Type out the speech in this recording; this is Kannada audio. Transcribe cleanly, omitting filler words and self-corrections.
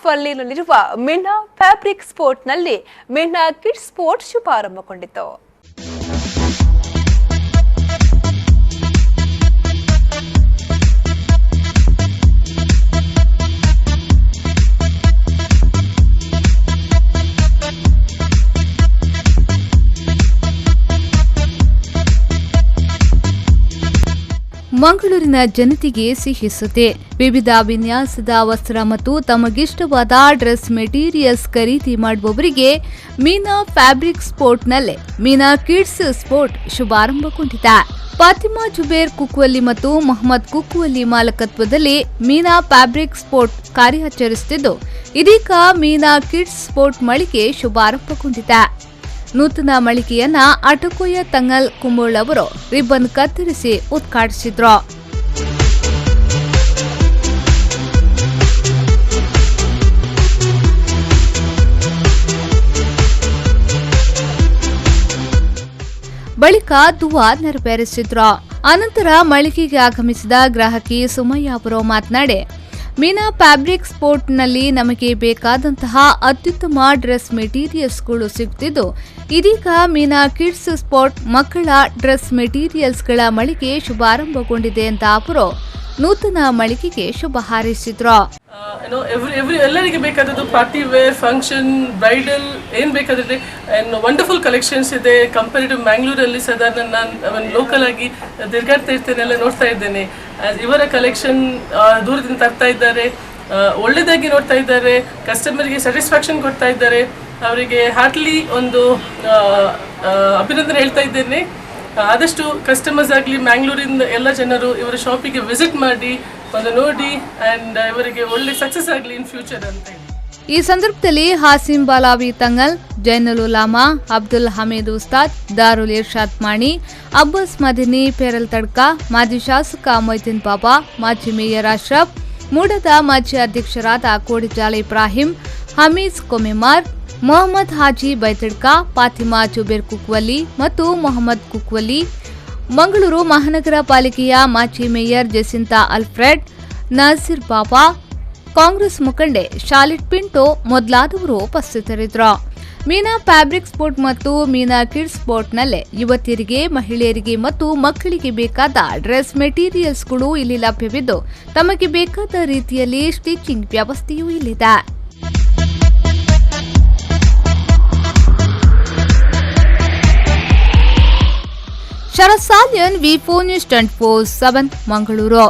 ಫಲ್ಲಿನಲ್ಲಿರುವ ಮೀನಾ ಫ್ಯಾಬ್ರಿಕ್ ಸ್ಪೋರ್ಟ್ನಲ್ಲಿ ಮೀನಾ ಕಿಡ್ಸ್ ಸ್ಪೋರ್ಟ್ ಶುಭಾರಂಭಗೊಂಡಿತು. ಮಂಗಳೂರಿನ ಜನತೆಗೆ ಸಿಹಿ ಸುದ್ದಿ. ವಿವಿಧ ವಿನ್ಯಾಸದ ವಸ್ತ್ರ ಮತ್ತು ತಮಗಿಷ್ಟವಾದ ಡ್ರೆಸ್ ಮೆಟೀರಿಯಲ್ಸ್ ಖರೀದಿ ಮಾಡುವವರಿಗೆ ಮೀನಾ ಫ್ಯಾಬ್ರಿಕ್ ಸ್ಪೋರ್ಟ್ನಲ್ಲೇ ಮೀನಾ ಕಿಡ್ಸ್ ಸ್ಪೋರ್ಟ್ ಶುಭಾರಂಭಗೊಂಡಿದೆ. ಫಾತಿಮಾ ಜುಬೇರ್ ಕುಕ್ವಲ್ಲಿ ಮತ್ತು ಮೊಹಮ್ಮದ್ ಕುಕ್ವಲ್ಲಿ ಮಾಲಕತ್ವದಲ್ಲಿ ಮೀನಾ ಫ್ಯಾಬ್ರಿಕ್ ಸ್ಪೋರ್ಟ್ ಕಾರ್ಯಾಚರಿಸುತ್ತಿದ್ದು, ಇದೀಗ ಮೀನಾ ಕಿಡ್ಸ್ ಸ್ಪೋರ್ಟ್ ಮಳಿಗೆ ಶುಭಾರಂಭಗೊಂಡಿದೆ. ನೂತನ ಮಳಿಗೆಯನ್ನ ಅಟಕೋಯ ತಂಗಲ್ ಕುಂಬೋಳ್ ಅವರು ರಿಬ್ಬನ್ ಕತ್ತರಿಸಿ ಉದ್ಘಾಟಿಸಿದ್ರು. ಬಳಿಕ ದುವಾ ನೆರವೇರಿಸಿದ್ರು. ಅನಂತರ ಮಳಿಗೆಗೆ ಆಗಮಿಸಿದ ಗ್ರಾಹಕಿ ಸುಮಯ್ಯ ಅವರು ಮಾತನಾಡಿ, ಮೀನಾ ಫ್ಯಾಬ್ರಿಕ್ ಸ್ಪೋರ್ಟ್ನಲ್ಲಿ ನಮಗೆ ಬೇಕಾದಂತಹ ಅತ್ಯುತ್ತಮ ಡ್ರೆಸ್ ಮೆಟೀರಿಯಲ್ಸ್ಗಳು ಸಿಗುತ್ತಿದ್ದು, ಇದೀಗ ಮೀನಾ ಕಿಡ್ಸ್ ಸ್ಪೋರ್ಟ್ ಮಕ್ಕಳ ಡ್ರೆಸ್ ಮೆಟೀರಿಯಲ್ಸ್ಗಳ ಮಳಿಗೆ ಶುಭಾರಂಭಗೊಂಡಿದೆ ಅಂತ ಅವರು ನೂತನ ಮಳಿಗೆಗೆ ಶುಭ ಹಾರೈಸಿದ್ರು. ಎಲ್ಲರಿಗೆ ಬೇಕಾದದ್ದು ಪಾರ್ಟಿ ವೇರ್, ಫಂಕ್ಷನ್, ಬ್ರೈಡಲ್ ಏನು ಬೇಕಾದ್ರೆ ವಂಡರ್ಫುಲ್ ಕಲೆಕ್ಷನ್ಸ್ ಇದೆ. ಕಂಪೇರಿಟಿವ್ ಮ್ಯಾಂಗ್ಳೂರಲ್ಲಿ ಸಾಧಾರಣ ನಾನು ಲೋಕಲ್ ಆಗಿ ತಿರ್ಗಾಡ್ತಾ ಇರ್ತೇನೆ, ಎಲ್ಲ ನೋಡ್ತಾ ಇದ್ದೇನೆ. ಇವರ ಕಲೆಕ್ಷನ್ ದೂರದಿಂದ ತರ್ತಾ ಇದ್ದಾರೆ, ಒಳ್ಳೆಯದಾಗಿ ನೋಡ್ತಾ ಇದ್ದಾರೆ, ಕಸ್ಟಮರ್ಗೆ ಸ್ಯಾಟಿಸ್ಫ್ಯಾಕ್ಷನ್ ಕೊಡ್ತಾ ಇದ್ದಾರೆ. ಅವರಿಗೆ ಹಾರ್ಟ್ಲಿ ಒಂದು ಅಭಿನಂದನೆ ಹೇಳ್ತಾ ಇದ್ದೇನೆ. ಆದಷ್ಟು ಕಸ್ಟಮರ್ಸ್ ಆಗಲಿ ಮ್ಯಾಂಗ್ಳೂರಿಂದ ಎಲ್ಲ ಜನರು ಇವರ ಶಾಪಿಗೆ ವಿಸಿಟ್ ಮಾಡಿ ಒಂದು ನೋಡಿ ಅಂಡ್ ಇವರಿಗೆ ಒಳ್ಳೆ ಸಕ್ಸಸ್ ಆಗಲಿ ಇನ್ ಫ್ಯೂಚರ್ ಅಂತ ಹೇಳಿ. ಈ ಸಂದರ್ಭದಲ್ಲಿ ಹಾಸಿಂ ಬಾಲಾವಿ ತಂಗಲ್, ಜೈನುಲ್ ಉಲಾಮಾ, ಅಬ್ದುಲ್ ಹಮೀದ್ ಉಸ್ತಾದ್, ದಾರುಲ್ ಇರ್ಷಾದ್ ಮಾಣಿ, ಅಬ್ಬಾಸ್ ಮದಿನಿ, ಪೇರಲ್ ತಡ್ಕಾ, ಮಾಜಿ ಶಾಸಕ ಮೊಯ್ದೀನ್ ಬಾಬಾ, ಮಾಜಿ ಮೇಯರ್ ಅಶ್ರಫ್, ಮೂಡದ ಮಾಜಿ ಅಧ್ಯಕ್ಷರಾದ ಕೋಡಿಜಾಲ ಇಬ್ರಾಹಿಂ, ಹಮೀದ್ ಕೊಮೆಮಾರ್, ಮೊಹಮ್ಮದ್ ಹಾಜಿ ಬೈತಡ್ಕಾ, ಫಾತಿಮಾ ಜುಬೇರ್ ಕುಕ್ವಲ್ಲಿ ಮತ್ತು ಮೊಹಮ್ಮದ್ ಕುಕ್ವಲ್ಲಿ, ಮಂಗಳೂರು ಮಹಾನಗರ ಪಾಲಿಕೆಯ ಮಾಜಿ ಮೇಯರ್ ಜೆಸಿಂತಾ ಅಲ್ಫ್ರೆಡ್, ನಾಸಿರ್ ಬಾಬಾ, ಕಾಂಗ್ರೆಸ್ ಮುಖಂಡೆ ಶಾಲಿಟ್ ಪಿಂಟೋ ಮೊದಲಾದವರು ಉಪಸ್ಥಿತರಿದ್ದರು. ಮೀನಾ ಫ್ಯಾಬ್ರಿಕ್ ಸ್ಪೋರ್ಟ್ ಮತ್ತು ಮೀನಾ ಕಿಡ್ಸ್ ಸ್ಪೋರ್ಟ್ನಲ್ಲೇ ಯುವತಿಯರಿಗೆ, ಮಹಿಳೆಯರಿಗೆ ಮತ್ತು ಮಕ್ಕಳಿಗೆ ಬೇಕಾದ ಡ್ರೆಸ್ ಮೆಟೀರಿಯಲ್ಸ್ಗಳು ಇಲ್ಲಿ ಲಭ್ಯವಿದ್ದು, ತಮಗೆ ಬೇಕಾದ ರೀತಿಯಲ್ಲಿ ಸ್ಟಿಚಿಂಗ್ ವ್ಯವಸ್ಥೆಯೂ ಇಲ್ಲಿದೆ. ಶರತ್ ಸಾಲ್ಯನ್, ವಿ4 ನ್ಯೂಸ್ 24/7 ಮಂಗಳೂರು.